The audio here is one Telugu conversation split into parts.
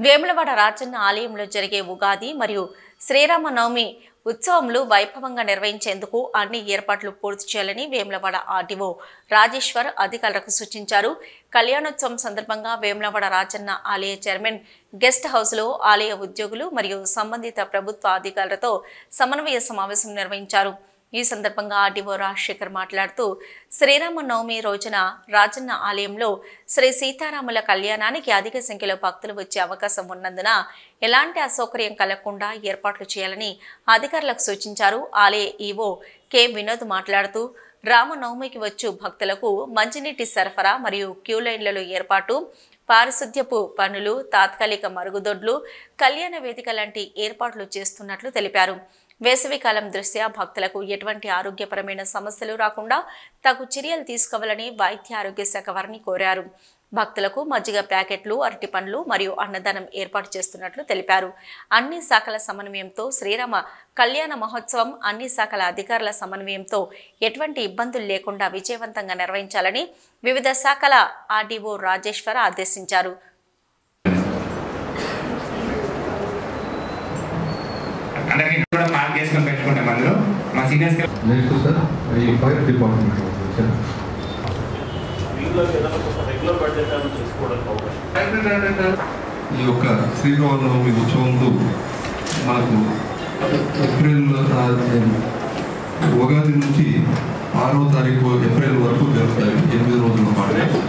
వేములవాడ రాజన్న ఆలయంలో జరిగే ఉగాది మరియు శ్రీరామనవమి ఉత్సవంలో వైభవంగా నిర్వహించేందుకు అన్ని ఏర్పాట్లు పూర్తి చేయాలని వేములవాడ ఆర్డీఓ రాజేశ్వర్ అధికారులకు సూచించారు. కళ్యాణోత్సవం సందర్భంగా వేములవాడ రాజన్న ఆలయ చైర్మన్ గెస్ట్ హౌస్లో ఆలయ ఉద్యోగులు మరియు సంబంధిత ప్రభుత్వ అధికారులతో సమన్వయ సమావేశం నిర్వహించారు. ఈ సందర్భంగా ఆర్డీఓ రాజశేఖర్ మాట్లాడుతూ శ్రీరామనవమి రోజున రాజన్న ఆలయంలో శ్రీ సీతారాముల కళ్యాణానికి అధిక సంఖ్యలో భక్తులు వచ్చే అవకాశం ఉన్నందున ఎలాంటి అసౌకర్యం కలగకుండా ఏర్పాట్లు చేయాలని అధికారులకు సూచించారు. ఆలయ ఈవో కె వినోద్ మాట్లాడుతూ రామనవమికి వచ్చు భక్తులకు మంచినీటి సరఫరా మరియు క్యూ లైన్లలో ఏర్పాటు, పారిశుద్ధ్యపు పనులు, తాత్కాలిక మరుగుదొడ్లు, కళ్యాణ వేదిక లాంటి ఏర్పాట్లు చేస్తున్నట్లు తెలిపారు. వేసవికాలం దృష్ట్యా భక్తులకు ఎటువంటి ఆరోగ్యపరమైన సమస్యలు రాకుండా తగు చర్యలు తీసుకోవాలని వైద్య ఆరోగ్య శాఖ వారిని కోరారు. భక్తులకు మజ్జిగ ప్యాకెట్లు, అరటి పండ్లు మరియు అన్నదానం ఏర్పాటు చేస్తున్నట్లు తెలిపారు. అన్ని శాఖల సమన్వయంతో శ్రీరామ కళ్యాణ మహోత్సవం అన్ని శాఖల అధికారుల సమన్వయంతో ఎటువంటి ఇబ్బందులు లేకుండా విజయవంతంగా నిర్వహించాలని వివిధ శాఖల ఆర్డీఓ రాజేశ్వర్ ఆదేశించారు. అందరికీ కూడా మార్క్ చేసుకొని పెట్టుకుంటాం. అందులో మా సీనియర్స్ ఈ ఫైర్ డిపార్ట్మెంట్ ఈ యొక్క శ్రీరామనవమి ఉత్సవంలో మనకు ఏప్రిల్ ఉగాది నుంచి 6వ తారీఖు ఏప్రిల్ వరకు జరుగుతాయి. 8 రోజుల పాటు.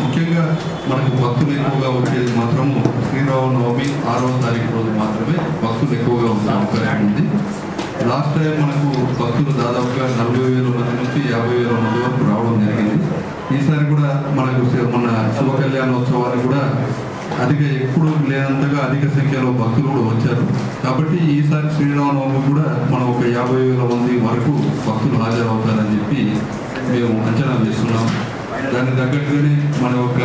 ముఖ్యంగా మనకు భక్తులు ఎక్కువగా వచ్చేది మాత్రము శ్రీరామనవమి 6వ తారీఖు రోజు మాత్రమే భక్తులు ఎక్కువగా వచ్చే అవకాశం ఉంది. లాస్ట్ టైం మనకు భక్తులు దాదాపుగా 40,000 మంది నుంచి 50,000 మంది వరకు రావడం జరిగింది. ఈసారి కూడా మనకు మన శుభ కళ్యాణోత్సవాలు కూడా ఎప్పుడు లేనంతగా అధిక సంఖ్యలో భక్తులు కూడా వచ్చారు. కాబట్టి ఈసారి శ్రీరామనవమి కూడా మనం ఒక 50,000 మంది వరకు భక్తులు హాజరవుతారని చెప్పి మేము అంచనా వేస్తున్నాం. దానికి తగ్గట్టుగానే మన యొక్క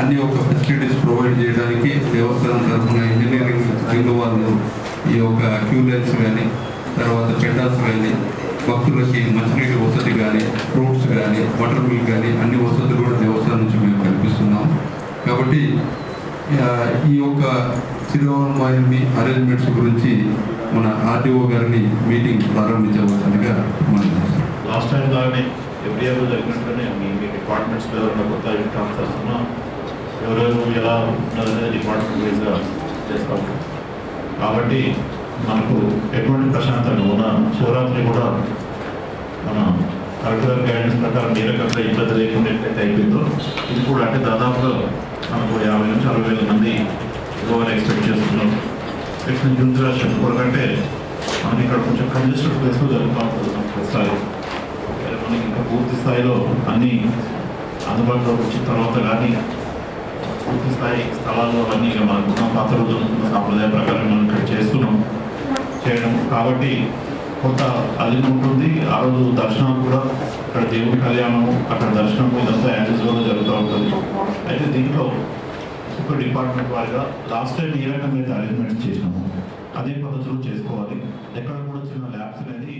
అన్ని ఫెసిలిటీస్ ప్రొవైడ్ చేయడానికి దేవస్థానం తరఫున ఇంజనీరింగ్ రంగ వాళ్ళు ఈ యొక్క క్యూ లైన్స్ కానీ, తర్వాత పెండాల్స్ కానీ, భక్తులకి మంచినీటి వసతి కానీ, ఫ్రూట్స్ కానీ, వాటర్ మిల్క్ కానీ అన్ని వసతులు కూడా దేవస్థానం నుంచి మేము కల్పిస్తున్నాం. కాబట్టి ఈ యొక్క శ్రీరామనవమి అరేంజ్మెంట్స్ గురించి మన ఆర్డీఓ గారిని మీటింగ్ ప్రారంభించవలసిందిగా మనం లాస్ట్ టైం లాగానే ఎవ్రీ ఇయర్ జరిగినట్లనే మీ డిపార్ట్మెంట్స్లో ఎవరైనా కొత్త ట్రాన్స్ఫర్స్ ఉన్నా ఎవరెవరు ఎలా ఉన్నదనేది డిపార్ట్మెంట్ వైజ్గా చేస్తాం. కాబట్టి మనకు ఎటువంటి ప్రశాంతంగా ఉన్న శివరాత్రి కూడా మన కలెక్టర్ గైడెన్స్ ప్రకారం ఏ రకంగా ఇబ్బంది లేకుండా ఎట్లయితే అయిపోయిందో ఇది కూడా అంటే దాదాపుగా మనకు 50 నుంచి 60,000 మంది ఎక్కువగా ఎక్స్పెక్ట్ చేస్తున్నాం. ఎక్స్పెక్ట్ జూన్ కొరకంటే మనకి ఇక్కడ కొంచెం కంజెస్టెడ్ ప్లేస్లో జరుగుతూ ఉంటుంది. మనకి మనకి ఇంకా పూర్తి స్థాయిలో అన్నీ అందుబాటులోకి వచ్చిన తర్వాత కానీ పూర్తి స్థాయి స్థలాల్లో అన్నీ ఇక మనకున్న పాత రోజులు సాంప్రదాయ ప్రకారం మనం ఇక్కడ చేయడం కాబట్టి కొంత అది ఉంటుంది. ఆ రోజు దర్శనం కూడా ఇక్కడ దేవుడి కళ్యాణము, అక్కడ దర్శనము ఇదంతా యాజిస్గా జరుగుతూ ఉంటుంది. అయితే దీంట్లో ఒక డిపార్ట్మెంట్ వారిగా లాస్ట్ టైం ఏ రకంగా అయితే అరేంజ్మెంట్స్ చేసినాము అదే పద్ధతిలో చేసుకోవాలి. ఎక్కడ కూడా చిన్న ల్యాబ్స్ అనేది